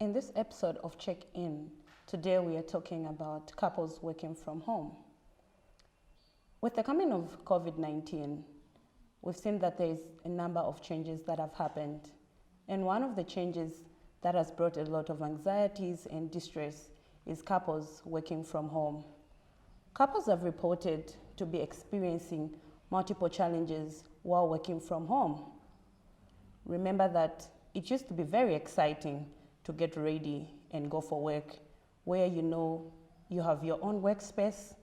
In this episode of Check In, today we are talking about couples working from home. With the coming of COVID-19, we've seen that there is a number of changes that have happened. And one of the changes that has brought a lot of anxieties and distress is couples working from home. Couples have reported to be experiencing multiple challenges while working from home. Remember that it used to be very exciting to get ready and go for work, where you know you have your own workspace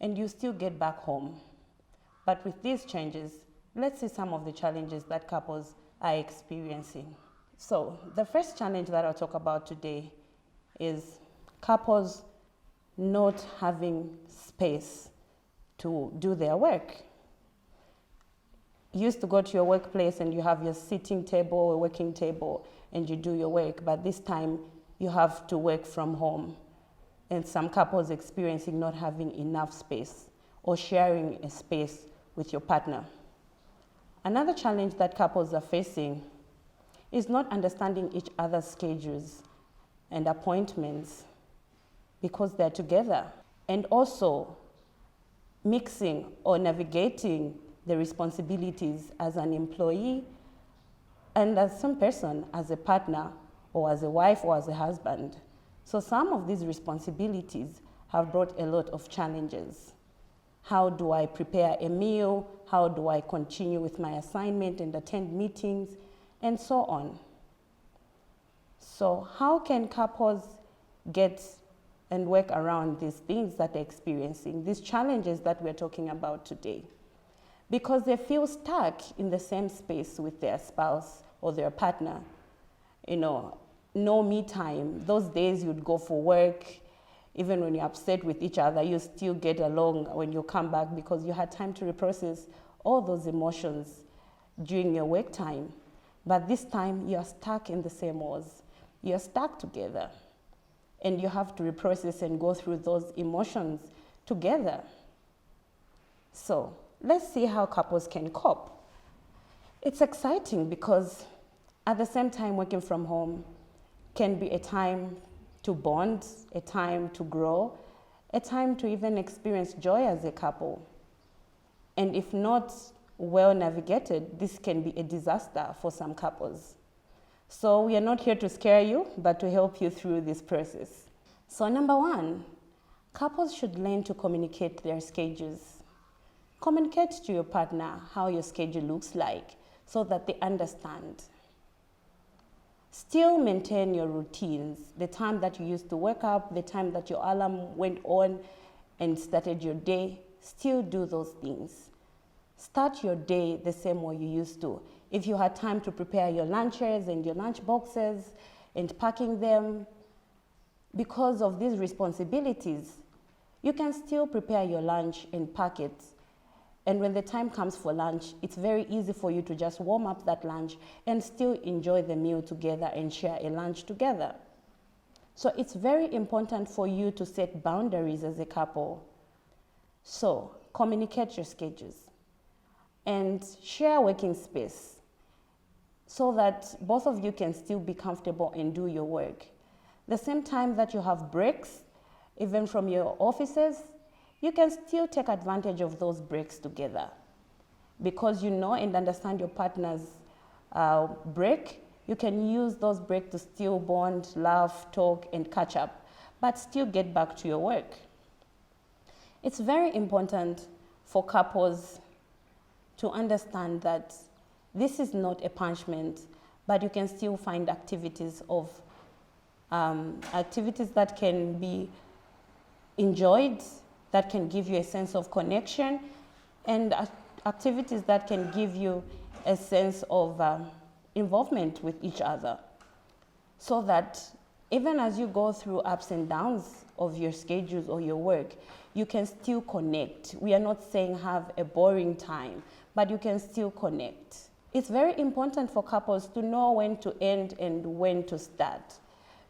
and you still get back home. But with these changes, let's see some of the challenges that couples are experiencing. So the first challenge that I'll talk about today is couples not having space to do their work. You used to go to your workplace and you have your sitting table, a working table, and you do your work, but this time you have to work from home. And some couples experiencing not having enough space or sharing a space with your partner. Another challenge that couples are facing is not understanding each other's schedules and appointments because they're together, and also mixing or navigating the responsibilities as an employee and as some person, as a partner or as a wife or as a husband. So some of these responsibilities have brought a lot of challenges. How do I prepare a meal? How do I continue with my assignment and attend meetings? And so on. So how can couples get and work around these things that they're experiencing, these challenges that we're talking about today? Because they feel stuck in the same space with their spouse or their partner. You know, no me time. Those days you'd go for work, even when you're upset with each other, you still get along when you come back because you had time to reprocess all those emotions during your work time. But this time you're stuck in the same walls. You're stuck together. And you have to reprocess and go through those emotions together. So let's see how couples can cope. It's exciting because at the same time working from home can be a time to bond, a time to grow, a time to even experience joy as a couple. And if not well navigated, this can be a disaster for some couples. So we are not here to scare you, but to help you through this process. So number one, couples should learn to communicate their schedules. Communicate to your partner how your schedule looks like so that they understand. Still maintain your routines, the time that you used to wake up, the time that your alarm went on and started your day. Still do those things. Start your day the same way you used to. If you had time to prepare your lunches and your lunch boxes and packing them, because of these responsibilities, you can still prepare your lunch and pack it. And when the time comes for lunch, it's very easy for you to just warm up that lunch and still enjoy the meal together and share a lunch together. So it's very important for you to set boundaries as a couple. So communicate your schedules and share working space so that both of you can still be comfortable and do your work. The same time that you have breaks, even from your offices, you can still take advantage of those breaks together because you know and understand your partner's break. You can use those breaks to still bond, laugh, talk, and catch up, but still get back to your work. It's very important for couples to understand that this is not a punishment, but you can still find activities that can be enjoyed, that can give you a sense of connection, and activities that can give you a sense of involvement with each other. So that even as you go through ups and downs of your schedules or your work, you can still connect. We are not saying have a boring time, but you can still connect. It's very important for couples to know when to end and when to start,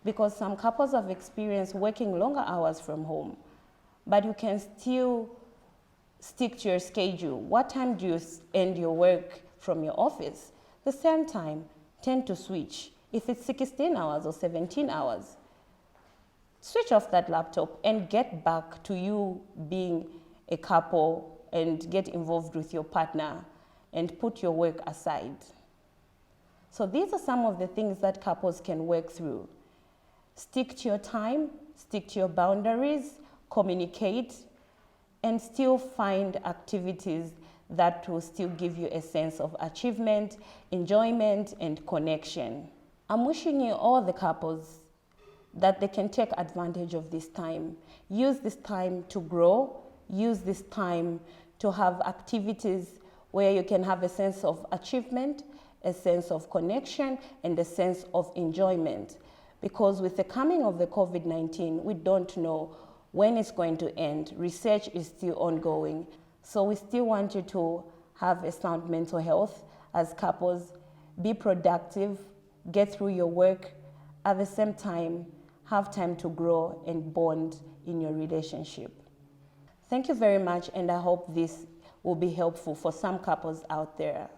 because some couples have experienced working longer hours from home, but you can still stick to your schedule. What time do you end your work from your office? The same time, tend to switch. If it's 16 hours or 17 hours, switch off that laptop and get back to you being a couple and get involved with your partner and put your work aside. So these are some of the things that couples can work through. Stick to your time, stick to your boundaries, communicate, and still find activities that will still give you a sense of achievement, enjoyment, and connection. I'm wishing you, all the couples, that they can take advantage of this time. Use this time to grow. Use this time to have activities where you can have a sense of achievement, a sense of connection, and a sense of enjoyment. Because with the coming of the COVID-19, we don't know when it's going to end. Research is still ongoing. So we still want you to have a sound mental health as couples. Be productive, get through your work. At the same time, have time to grow and bond in your relationship. Thank you very much, and I hope this will be helpful for some couples out there.